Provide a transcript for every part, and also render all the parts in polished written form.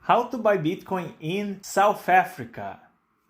How to buy Bitcoin in South Africa.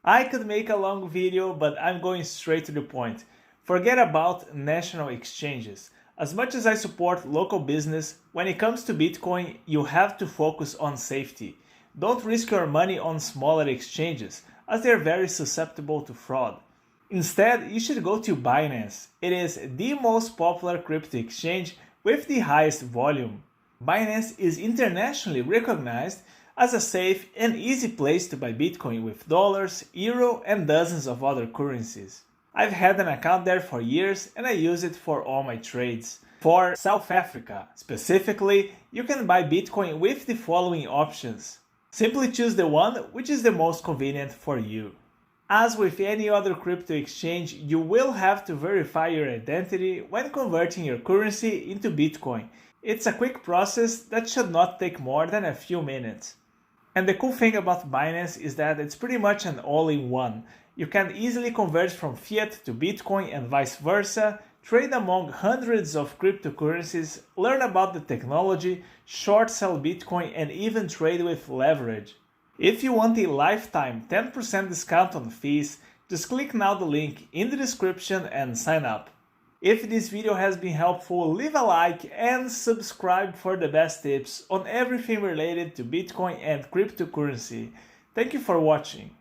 I could make a long video, but I'm going straight to the point. Forget about national exchanges. As much as I support local business, when it comes to Bitcoin, you have to focus on safety. Don't risk your money on smaller exchanges, as they are very susceptible to fraud. Instead, you should go to Binance. It is the most popular crypto exchange with the highest volume. Binance is internationally recognized as a safe and easy place to buy Bitcoin with dollars, euro, and dozens of other currencies. I've had an account there for years and I use it for all my trades. For South Africa, specifically, you can buy Bitcoin with the following options. Simply choose the one which is the most convenient for you. As with any other crypto exchange, you will have to verify your identity when converting your currency into Bitcoin. It's a quick process that should not take more than a few minutes. And the cool thing about Binance is that it's pretty much an all-in-one. You can easily convert from fiat to Bitcoin and vice versa, trade among hundreds of cryptocurrencies, learn about the technology, short sell Bitcoin, and even trade with leverage. If you want a lifetime 10% discount on fees, just click now the link in the description and sign up. If this video has been helpful, leave a like and subscribe for the best tips on everything related to Bitcoin and cryptocurrency. Thank you for watching.